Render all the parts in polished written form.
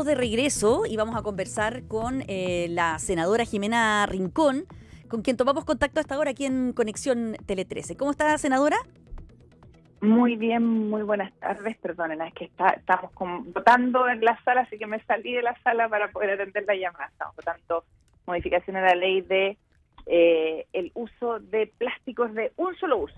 estamos de regreso y vamos a conversar con la senadora Jimena Rincón, con quien tomamos contacto hasta ahora aquí en Conexión Tele 13. ¿Cómo está, senadora? Muy bien, muy buenas tardes. Perdonen, es que estamos votando en la sala, así que me salí de la sala para poder atender la llamada. Estamos votando modificación a la ley de el uso de plásticos de un solo uso.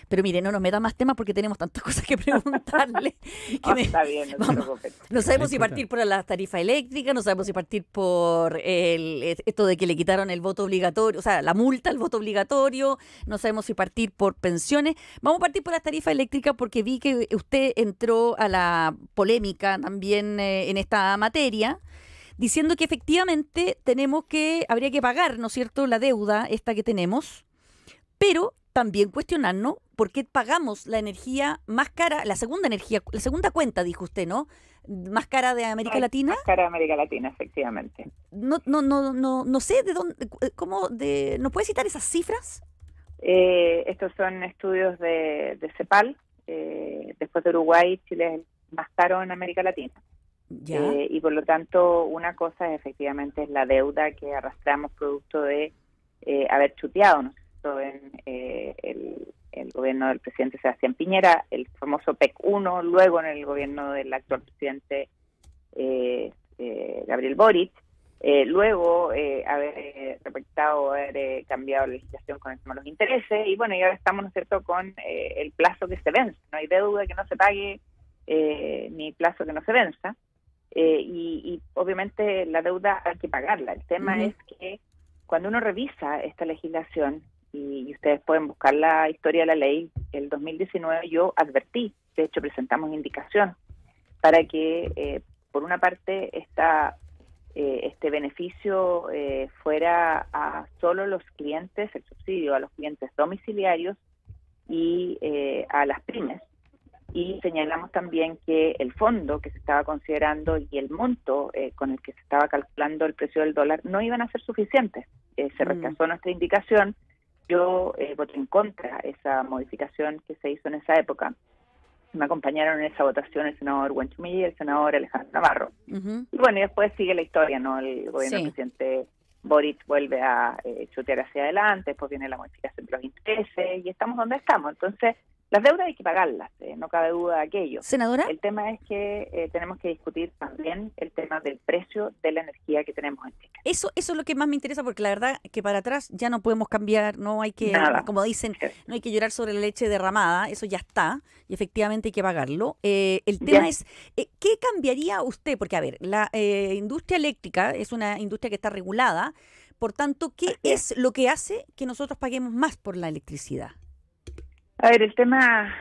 Pero mire, no nos meta más temas porque tenemos tantas cosas que preguntarle. Está bien, no se preocupen. No sabemos si partir por la tarifa eléctrica, no sabemos si partir por esto de que le quitaron el voto obligatorio, o sea, la multa al voto obligatorio, no sabemos si partir por pensiones. Vamos a partir por la tarifa eléctrica porque vi que usted entró a la polémica también en esta materia, diciendo que efectivamente habría que pagar, ¿no es cierto?, la deuda esta que tenemos, pero también cuestionarnos por qué pagamos la energía más cara, la segunda cuenta, dijo usted, ¿no? Más cara de América Latina. Más cara de América Latina, efectivamente. No sé de dónde, ¿nos puede citar esas cifras? Estos son estudios de CEPAL. Después de Uruguay, Chile es el más caro en América Latina. Y por lo tanto, una cosa efectivamente es la deuda que arrastramos producto de haber chuteado, ¿no? En el gobierno del presidente Sebastián Piñera, el famoso PEC 1, luego en el gobierno del actual presidente Gabriel Boric, luego haber respetado, haber cambiado la legislación con el tema de los intereses, y bueno, y ahora estamos, ¿no es cierto?, con el plazo que se vence. No hay deuda que no se pague, ni plazo que no se venza, y obviamente la deuda hay que pagarla. El tema es que cuando uno revisa esta legislación, y ustedes pueden buscar la historia de la ley, el 2019 yo advertí, de hecho presentamos indicación para que por una parte este beneficio fuera a solo los clientes, el subsidio a los clientes domiciliarios y a las pymes. Y señalamos también que el fondo que se estaba considerando y el monto con el que se estaba calculando el precio del dólar no iban a ser suficientes. Se rechazó nuestra indicación. Yo voté en contra esa modificación que se hizo en esa época. Me acompañaron en esa votación el senador Huenchumilla y el senador Alejandro Navarro. Y bueno, y después sigue la historia, ¿no? El gobierno del presidente Boric vuelve a chutear hacia adelante, después viene la modificación de los intereses y estamos donde estamos. Entonces, las deudas hay que pagarlas, no cabe duda de aquello. Senadora. El tema es que tenemos que discutir también el tema del precio de la energía que tenemos en Chile. Eso es lo que más me interesa, porque la verdad que para atrás ya no podemos cambiar, no hay que, como dicen, no hay que llorar sobre la leche derramada, eso ya está, y efectivamente hay que pagarlo. El tema es, ¿qué cambiaría usted? Porque, a ver, la industria eléctrica es una industria que está regulada, por tanto, ¿qué es lo que hace que nosotros paguemos más por la electricidad? A ver, el tema,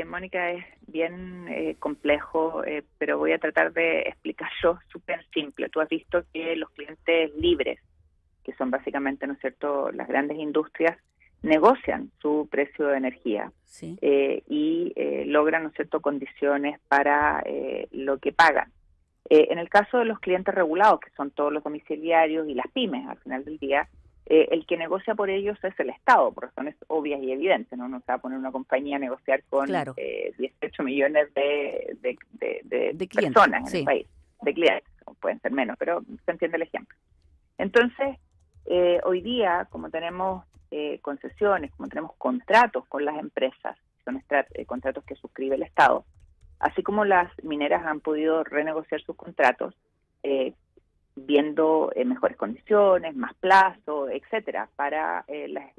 Mónica, es bien complejo, pero voy a tratar de explicarlo súper simple. Tú has visto que los clientes libres, que son básicamente, ¿no es cierto?, las grandes industrias, negocian su precio de energía y logran, ¿no es cierto?, condiciones para lo que pagan. En el caso de los clientes regulados, que son todos los domiciliarios y las pymes, al final del día, el que negocia por ellos es el Estado, por razones obvias y evidentes, ¿no? No se va a poner una compañía a negociar con 18 millones de personas en el país, de clientes, pueden ser menos, pero se entiende el ejemplo. Entonces, hoy día, como tenemos concesiones, como tenemos contratos con las empresas, son contratos que suscribe el Estado, así como las mineras han podido renegociar sus contratos, viendo mejores condiciones, más plazo, etcétera, para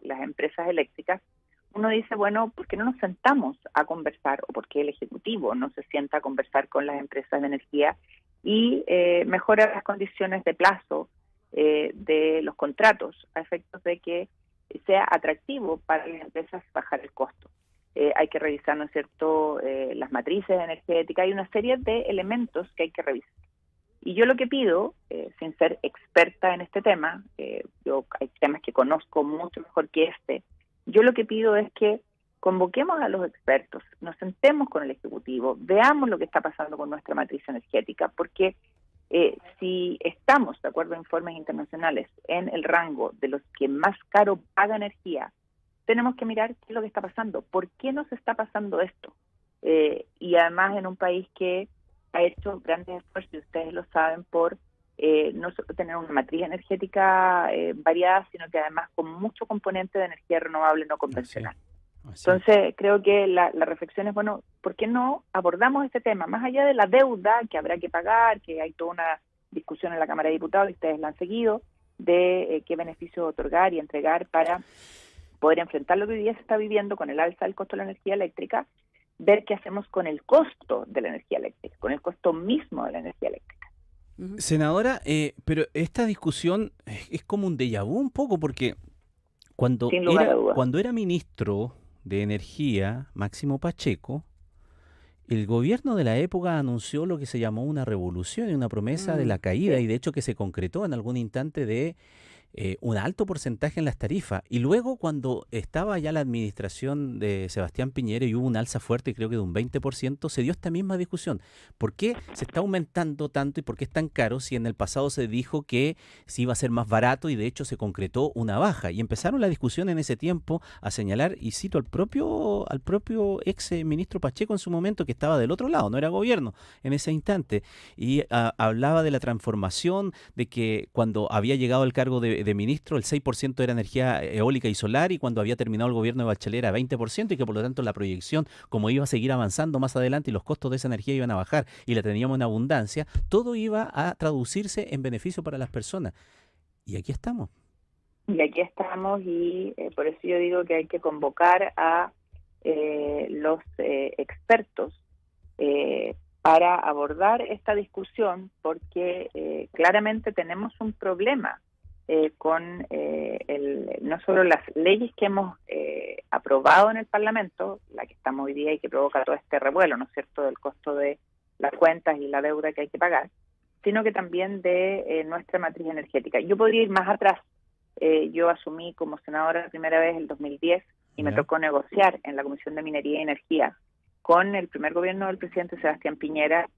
las empresas eléctricas, uno dice, bueno, ¿por qué no nos sentamos a conversar, o por qué el Ejecutivo no se sienta a conversar con las empresas de energía y mejora las condiciones de plazo de los contratos, a efectos de que sea atractivo para las empresas bajar el costo? Hay que revisar, ¿no es cierto?, las matrices energéticas, hay una serie de elementos que hay que revisar. Y yo lo que pido, sin ser experta en este tema, hay temas que conozco mucho mejor que este, yo lo que pido es que convoquemos a los expertos, nos sentemos con el Ejecutivo, veamos lo que está pasando con nuestra matriz energética, porque si estamos, de acuerdo a informes internacionales, en el rango de los que más caro paga energía, tenemos que mirar qué es lo que está pasando, por qué nos está pasando esto. Y además en un país que ha hecho grandes esfuerzos, y ustedes lo saben, por no solo tener una matriz energética variada, sino que además con mucho componente de energía renovable no convencional. Entonces, creo que la reflexión es, bueno, ¿por qué no abordamos este tema? Más allá de la deuda que habrá que pagar, que hay toda una discusión en la Cámara de Diputados, y ustedes la han seguido, de qué beneficios otorgar y entregar para poder enfrentar lo que hoy día se está viviendo con el alza del costo de la energía eléctrica, ver qué hacemos con el costo de la energía eléctrica, con el costo mismo de la energía eléctrica. Senadora, pero esta discusión es como un déjà vu un poco, porque Sin lugar a dudas. cuando era ministro de Energía, Máximo Pacheco, el gobierno de la época anunció lo que se llamó una revolución y una promesa de la caída, Sí. y de hecho que se concretó en algún instante de un alto porcentaje en las tarifas. Y luego, cuando estaba ya la administración de Sebastián Piñera y hubo un alza fuerte, creo que de un 20%, se dio esta misma discusión. ¿Por qué se está aumentando tanto y por qué es tan caro si en el pasado se dijo que se iba a ser más barato y de hecho se concretó una baja? Y empezaron la discusión en ese tiempo a señalar, y cito al propio ex ministro Pacheco en su momento, que estaba del otro lado, no era gobierno en ese instante, y hablaba de la transformación, de que cuando había llegado al cargo de ministro, el 6% era energía eólica y solar, y cuando había terminado el gobierno de Bachelet era 20%, y que por lo tanto la proyección, como iba a seguir avanzando más adelante y los costos de esa energía iban a bajar y la teníamos en abundancia, todo iba a traducirse en beneficio para las personas. Y aquí estamos. Y aquí estamos, y por eso yo digo que hay que convocar a los expertos para abordar esta discusión, porque claramente tenemos un problema con no solo las leyes que hemos aprobado en el Parlamento, la que estamos hoy día y que provoca todo este revuelo, ¿no es cierto?, del costo de las cuentas y la deuda que hay que pagar, sino que también de nuestra matriz energética. Yo podría ir más atrás. Yo asumí como senadora la primera vez en el 2010 y me tocó negociar en la Comisión de Minería y Energía con el primer gobierno del presidente Sebastián Piñera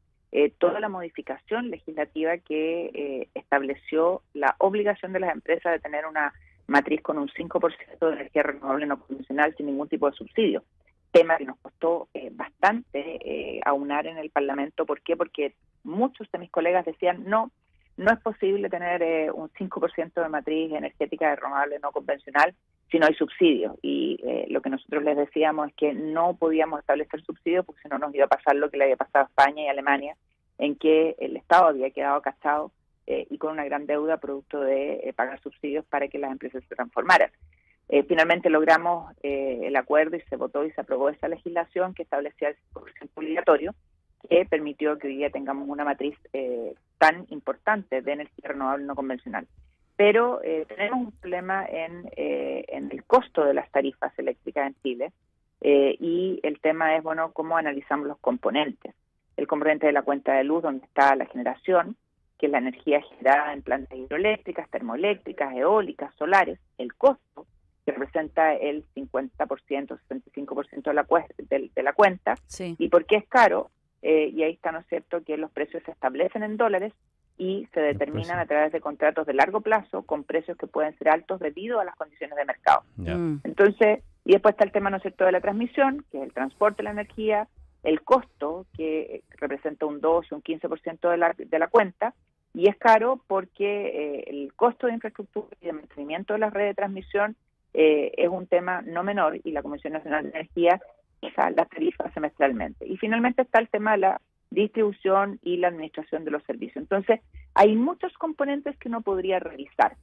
toda la modificación legislativa que estableció la obligación de las empresas de tener una matriz con un 5% de energía renovable no convencional sin ningún tipo de subsidio. Tema que nos costó bastante aunar en el Parlamento. ¿Por qué? Porque muchos de mis colegas decían, no es posible tener un 5% de matriz energética renovable no convencional si no hay subsidios. Y lo que nosotros les decíamos es que no podíamos establecer subsidios porque si no nos iba a pasar lo que le había pasado a España y a Alemania, en que el Estado había quedado cachado y con una gran deuda producto de pagar subsidios para que las empresas se transformaran. Finalmente logramos el acuerdo y se votó y se aprobó esa legislación que establecía el 5% obligatorio, que permitió que hoy día tengamos una matriz tan importante de energía renovable no convencional. Pero tenemos un problema en el costo de las tarifas eléctricas en Chile, y el tema es, bueno, cómo analizamos los componentes. El componente de la cuenta de luz, donde está la generación, que es la energía generada en plantas hidroeléctricas, termoeléctricas, eólicas, solares, el costo, que representa el 50%, 65% de la cuenta. Sí. ¿Y por qué es caro? Y ahí está, ¿no es cierto?, que los precios se establecen en dólares y se determinan a través de contratos de largo plazo con precios que pueden ser altos debido a las condiciones de mercado. Entonces, y después está el tema, ¿no es cierto?, de la transmisión, que es el transporte de la energía, el costo, que representa un 2 o un 15% de la cuenta, y es caro porque el costo de infraestructura y de mantenimiento de la red de transmisión es un tema no menor, y la Comisión Nacional de Energía fija las tarifas semestralmente. Y finalmente está el tema de la distribución y la administración de los servicios. Entonces, hay muchos componentes que uno podría revisar.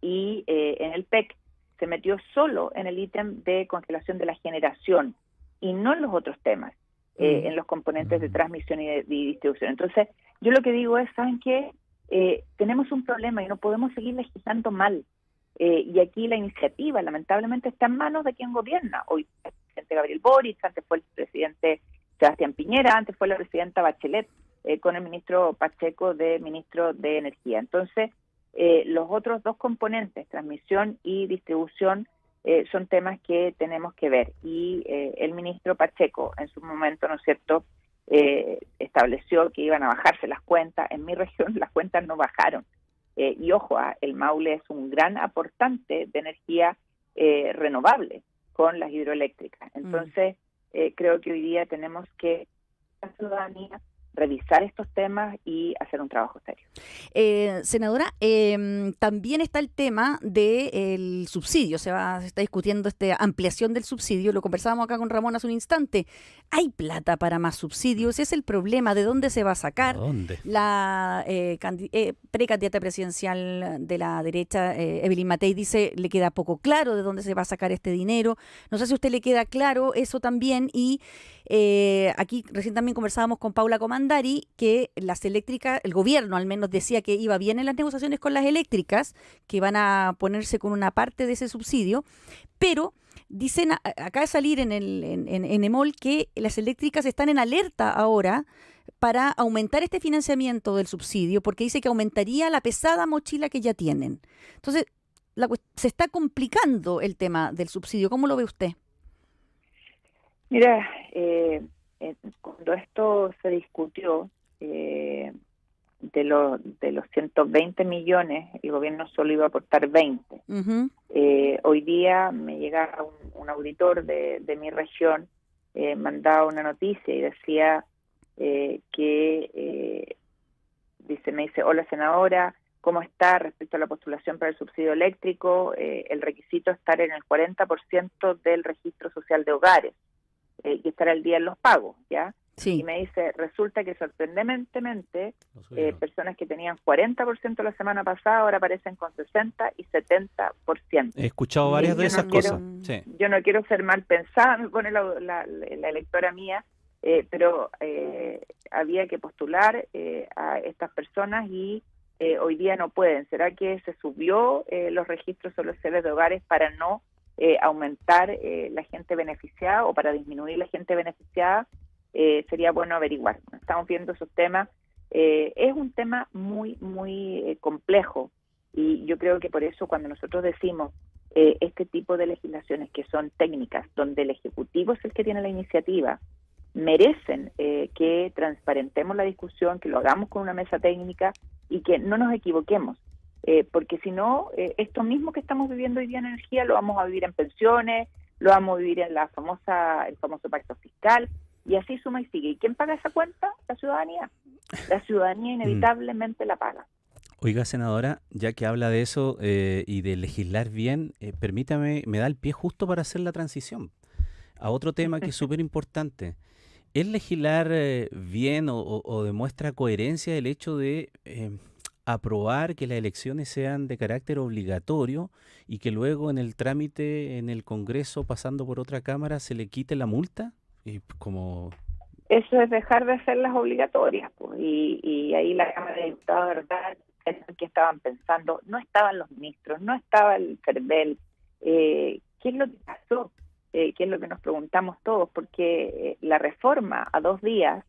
Y en el PEC se metió solo en el ítem de congelación de la generación y no en los otros temas, en los componentes de transmisión y de distribución. Entonces, yo lo que digo es, ¿saben qué? Tenemos un problema y no podemos seguir legislando mal. Y aquí la iniciativa, lamentablemente, está en manos de quien gobierna. Hoy el presidente Gabriel Boric, antes fue el presidente Sebastián Piñera, antes fue la presidenta Bachelet, con el ministro Pacheco de ministro de Energía. Entonces, los otros dos componentes, transmisión y distribución, son temas que tenemos que ver. Y el ministro Pacheco, en su momento, ¿no es cierto?, estableció que iban a bajarse las cuentas. En mi región las cuentas no bajaron. Y ojo, el Maule es un gran aportante de energía renovable con las hidroeléctricas. Entonces, creo que hoy día tenemos que la ciudadanía revisar estos temas y hacer un trabajo serio. Senadora, también está el tema del subsidio. Se está discutiendo esta ampliación del subsidio. Lo conversábamos acá con Ramón hace un instante. ¿Hay plata para más subsidios? ¿Es el problema? ¿De dónde se va a sacar? ¿Dónde? La precandidata presidencial de la derecha, Evelyn Matei, dice le queda poco claro de dónde se va a sacar este dinero. No sé si a usted le queda claro eso también. Y aquí recién también conversábamos con Paula Comandari que las eléctricas, el gobierno al menos decía que iba bien en las negociaciones con las eléctricas, que van a ponerse con una parte de ese subsidio, pero dicen, acaba de salir en EMOL que las eléctricas están en alerta ahora para aumentar este financiamiento del subsidio, porque dice que aumentaría la pesada mochila que ya tienen. Entonces, se está complicando el tema del subsidio. ¿Cómo lo ve usted? Mira, cuando esto se discutió, de los 120 millones, el gobierno solo iba a aportar 20. Uh-huh. Hoy día me llega un auditor de mi región, mandaba una noticia y decía me dice, hola senadora, ¿cómo está respecto a la postulación para el subsidio eléctrico? El requisito es estar en el 40% del registro social de hogares y estar al día en los pagos, ¿ya? Sí. Y me dice, resulta que sorprendentemente personas que tenían 40% la semana pasada ahora aparecen con 60 y 70%. He escuchado varias de esas cosas. Sí. Yo no quiero ser mal pensada, me pone la electora mía, pero había que postular a estas personas y hoy día no pueden. ¿Será que se subió los registros sociales de hogares para no aumentar la gente beneficiada o para disminuir la gente beneficiada? Sería bueno averiguar. Estamos viendo esos temas. Es un tema muy, muy complejo y yo creo que por eso cuando nosotros decimos este tipo de legislaciones que son técnicas, donde el Ejecutivo es el que tiene la iniciativa, merecen que transparentemos la discusión, que lo hagamos con una mesa técnica y que no nos equivoquemos. Porque si no, esto mismo que estamos viviendo hoy día en energía lo vamos a vivir en pensiones, lo vamos a vivir en el famoso pacto fiscal, y así suma y sigue. ¿Y quién paga esa cuenta? La ciudadanía. La ciudadanía inevitablemente la paga. Oiga, senadora, ya que habla de eso y de legislar bien, permítame, me da el pie justo para hacer la transición a otro tema que es súper importante. ¿Es legislar bien o demuestra coherencia el hecho de aprobar que las elecciones sean de carácter obligatorio y que luego en el trámite en el Congreso, pasando por otra Cámara, se le quite la multa? Y como... Eso es dejar de hacerlas obligatorias, pues, y ahí la Cámara de Diputados, de verdad, que estaban pensando, no estaban los ministros, no estaba el CERVEL, ¿qué es lo que pasó? ¿Qué es lo que nos preguntamos todos? Porque la reforma a 2 días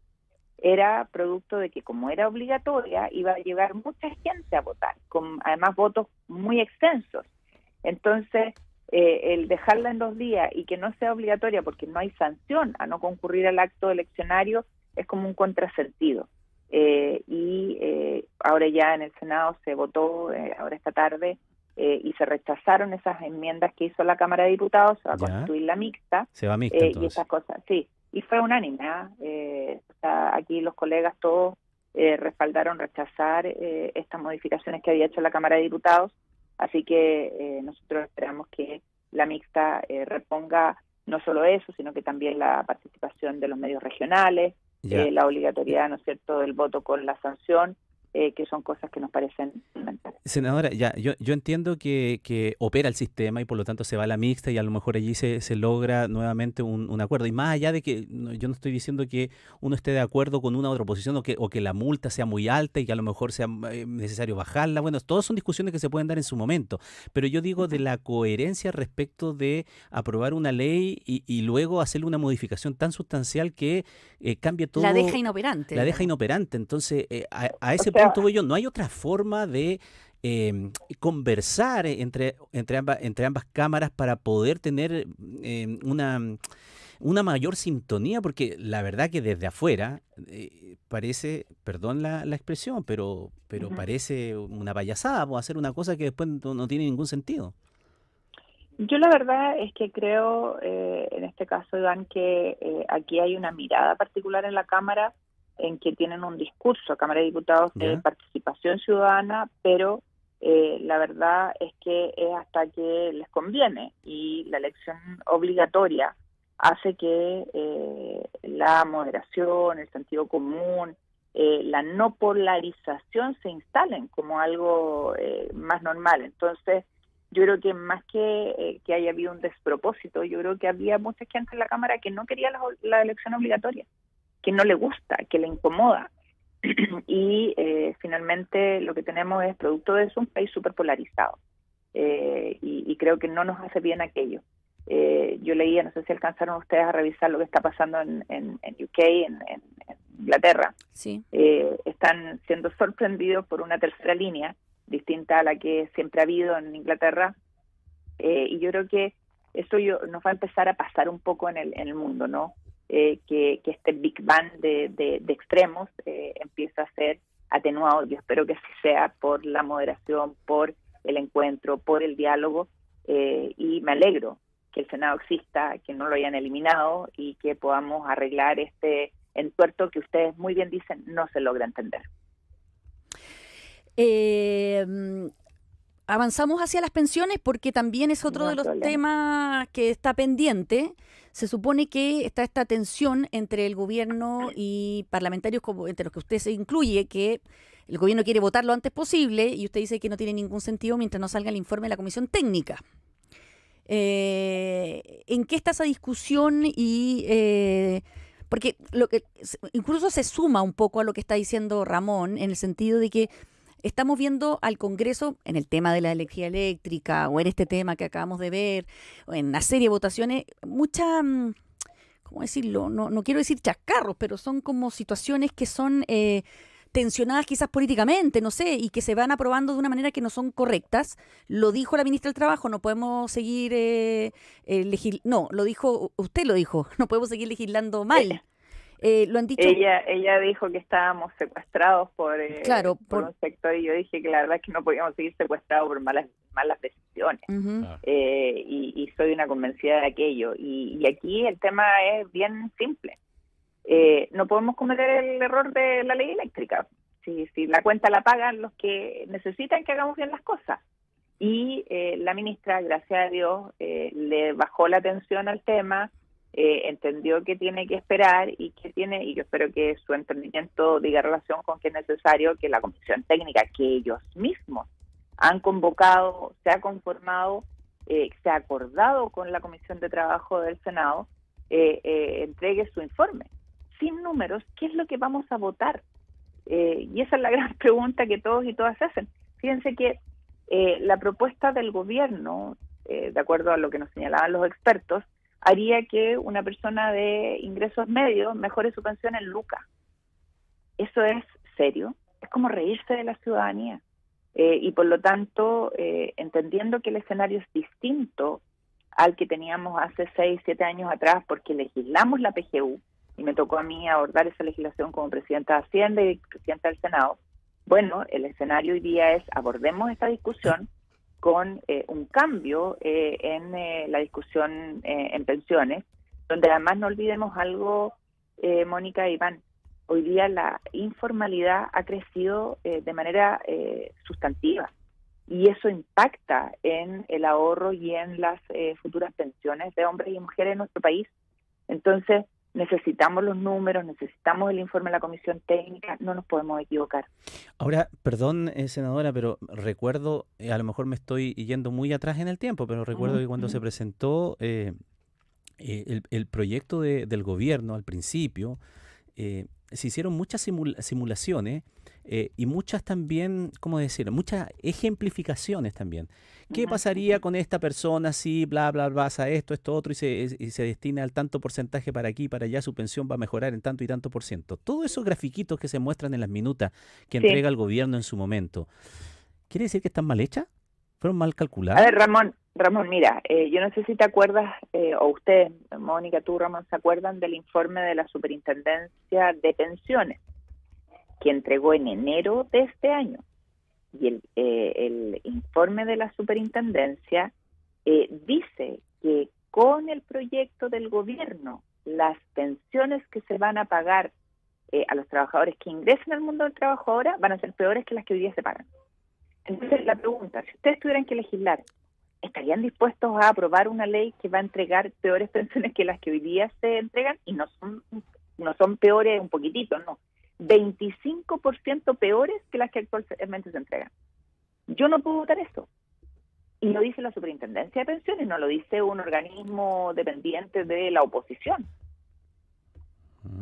era producto de que como era obligatoria, iba a llegar mucha gente a votar, con además votos muy extensos. Entonces, el dejarla en 2 días y que no sea obligatoria porque no hay sanción a no concurrir al acto eleccionario es como un contrasentido. Ahora ya en el Senado se votó, ahora esta tarde, y se rechazaron esas enmiendas que hizo la Cámara de Diputados, se va a constituir la mixta. Se va mixta entonces. Y esas cosas, sí. Y fue unánime, o sea, aquí los colegas todos respaldaron rechazar estas modificaciones que había hecho la Cámara de Diputados. Así que nosotros esperamos que la mixta reponga no solo eso, sino que también la participación de los medios regionales, la obligatoriedad, ¿no es cierto?, del voto con la sanción, que son cosas que nos parecen fundamentales. Senadora, yo entiendo que opera el sistema y por lo tanto se va a la mixta y a lo mejor allí se logra nuevamente un acuerdo. Y más allá de que yo no estoy diciendo que uno esté de acuerdo con una u otra posición o que la multa sea muy alta y que a lo mejor sea necesario bajarla. Bueno, todas son discusiones que se pueden dar en su momento. Pero yo digo de la coherencia respecto de aprobar una ley y luego hacerle una modificación tan sustancial que cambie todo. La deja inoperante. La deja inoperante. Entonces, a ese punto voy yo. No hay otra forma de conversar entre ambas cámaras para poder tener una mayor sintonía, porque la verdad que desde afuera parece, perdón la expresión, pero parece una payasada, o hacer una cosa que después no tiene ningún sentido. Yo la verdad es que creo, en este caso, Iván, que aquí hay una mirada particular en la Cámara en que tienen un discurso, Cámara de Diputados, de ¿Ya? participación ciudadana, pero la verdad es que es hasta que les conviene, y la elección obligatoria hace que la moderación, el sentido común, la no polarización se instalen como algo más normal. Entonces, yo creo que más que haya habido un despropósito, yo creo que había mucha gente en la Cámara que no quería la elección obligatoria, que no le gusta, que le incomoda. Y finalmente lo que tenemos es, producto de eso, un país súper polarizado. Y creo que no nos hace bien aquello. Yo leía, no sé si alcanzaron ustedes a revisar lo que está pasando en UK, en Inglaterra. Sí. Están siendo sorprendidos por una tercera línea distinta a la que siempre ha habido en Inglaterra, y yo creo que eso nos va a empezar a pasar un poco en el mundo, ¿no? Que este Big Bang de extremos empieza a ser atenuado. Yo espero que así sea, por la moderación, por el encuentro, por el diálogo, y me alegro que el Senado exista, que no lo hayan eliminado y que podamos arreglar este entuerto que ustedes muy bien dicen no se logra entender. Avanzamos hacia las pensiones, porque también es otro No de hay los problema. temas que está pendiente. Se supone que está esta tensión entre el gobierno y parlamentarios, como entre los que usted se incluye, que el gobierno quiere votar lo antes posible y usted dice que no tiene ningún sentido mientras no salga el informe de la Comisión Técnica. ¿En qué está esa discusión? Porque incluso se suma un poco a lo que está diciendo Ramón, en el sentido de que estamos viendo al Congreso en el tema de la energía eléctrica, o en este tema que acabamos de ver, o en una serie de votaciones, mucha, ¿cómo decirlo? No quiero decir chascarros, pero son como situaciones que son tensionadas quizás políticamente, no sé, y que se van aprobando de una manera que no son correctas. Lo dijo la ministra del Trabajo, no podemos seguir no, usted lo dijo, no podemos seguir legislando mal. Lo han dicho. Ella dijo que estábamos secuestrados por un sector, y yo dije que la verdad es que no podíamos seguir secuestrados por malas decisiones. Uh-huh. Y soy una convencida de aquello. Y aquí el tema es bien simple. No podemos cometer el error de la ley eléctrica. Si la cuenta la pagan los que necesitan que hagamos bien las cosas. Y la ministra, gracias a Dios, le bajó la atención al tema, entendió que tiene que esperar, y yo espero que su entendimiento diga relación con que es necesario que la comisión técnica, que ellos mismos han convocado, se ha conformado, se ha acordado con la Comisión de Trabajo del Senado, entregue su informe. Sin números, ¿qué es lo que vamos a votar? Y esa es la gran pregunta que todos y todas hacen. Fíjense que la propuesta del gobierno, de acuerdo a lo que nos señalaban los expertos, haría que una persona de ingresos medios mejore su pensión en lucas. Eso es serio, es como reírse de la ciudadanía. Y por lo tanto, entendiendo que el escenario es distinto al que teníamos hace 6, 7 años atrás, porque legislamos la PGU, y me tocó a mí abordar esa legislación como presidenta de Hacienda y presidenta del Senado. Bueno, el escenario hoy día es: abordemos esta discusión con un cambio en la discusión en pensiones, donde además no olvidemos algo, Mónica e Iván. Hoy día la informalidad ha crecido de manera sustantiva, y eso impacta en el ahorro y en las futuras pensiones de hombres y mujeres en nuestro país. Entonces, necesitamos los números, necesitamos el informe de la Comisión Técnica, no nos podemos equivocar. Ahora, perdón, senadora, pero recuerdo, a lo mejor me estoy yendo muy atrás en el tiempo, pero recuerdo que cuando se presentó el proyecto del gobierno al principio, se hicieron muchas simulaciones y muchas también, ¿cómo decirlo? Muchas ejemplificaciones también. ¿Qué pasaría con esta persona si bla, bla, bla, pasa esto, otro, y se destina al tanto porcentaje para aquí, para allá, su pensión va a mejorar en tanto y tanto por ciento? Todos esos grafiquitos que se muestran en las minutas que entrega el gobierno en su momento, ¿quiere decir que están mal hechas? ¿Fueron mal calculadas? A ver, Ramón, mira, yo no sé si te acuerdas, o ustedes, Mónica, tú, Ramón, se acuerdan del informe de la Superintendencia de Pensiones, que entregó en enero de este año. Y el informe de la superintendencia dice que con el proyecto del gobierno, las pensiones que se van a pagar a los trabajadores que ingresen al mundo del trabajo ahora van a ser peores que las que hoy día se pagan. Entonces, la pregunta, si ustedes tuvieran que legislar, ¿estarían dispuestos a aprobar una ley que va a entregar peores pensiones que las que hoy día se entregan? Y no son peores un poquitito, no. 25% peores que las que actualmente se entregan. Yo no puedo votar eso. Y lo dice la Superintendencia de Pensiones, no lo dice un organismo dependiente de la oposición.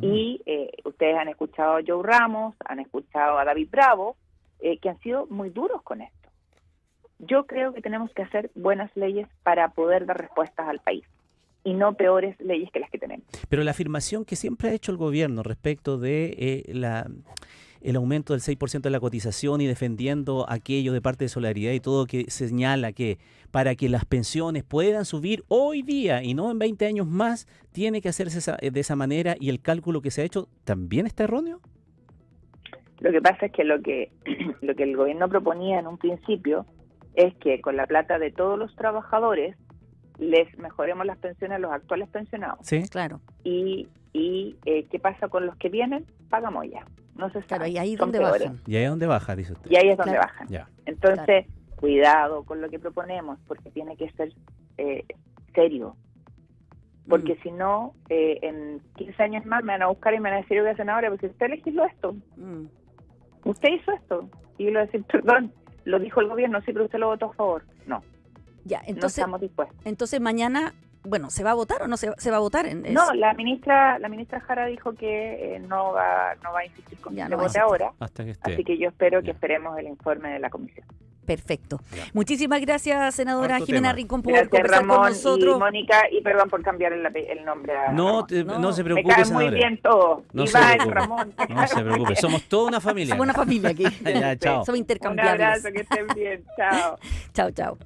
Y ustedes han escuchado a Joe Ramos, han escuchado a David Bravo, que han sido muy duros con esto. Yo creo que tenemos que hacer buenas leyes para poder dar respuestas al país y no peores leyes que las que tenemos. Pero la afirmación que siempre ha hecho el gobierno respecto de el aumento del 6% de la cotización y defendiendo aquello de parte de Solidaridad y todo, que señala que para que las pensiones puedan subir hoy día y no en 20 años más, tiene que hacerse de esa manera, y el cálculo que se ha hecho también está erróneo. Lo que pasa es que lo que el gobierno proponía en un principio es que con la plata de todos los trabajadores les mejoremos las pensiones a los actuales pensionados. Sí, claro. Y ¿qué pasa con los que vienen? Pagamos ya. No se sabe. Claro, y ahí es Son donde peores. bajan. Y ahí es donde baja, dice usted. Y ahí es donde Claro. bajan. Ya. Entonces, cuidado con lo que proponemos, porque tiene que ser serio. Porque si no, en 15 años más me van a buscar y me van a decir, oiga, senadora, porque usted legisló esto. Usted hizo esto. Y yo le voy a decir, perdón, lo dijo el gobierno, sí, pero usted lo votó a favor. No, Ya, no entonces, estamos dispuestos. entonces mañana, bueno, ¿se va a votar o no se va a votar? No, la ministra Jara dijo que no va a insistir con Ya, que no se va a vote insistir. ahora. Hasta que esté. Así que yo espero que Ya. esperemos el informe de la comisión. Perfecto. Ya. Muchísimas gracias, senadora Harto Jimena tema. Rincón, por Gracias, conversar con Ramón nosotros. y Mónica, y perdón por cambiar el nombre a No, Ramón. no se Me preocupe, caen muy senadora. bien todos. No se Iván, preocupe. Ramón. me No caen se muy preocupe, bien. somos toda una familia. Somos una familia aquí. Ya, chao. Somos Un intercambiables. abrazo, que estén bien. Chao. Chao, chao.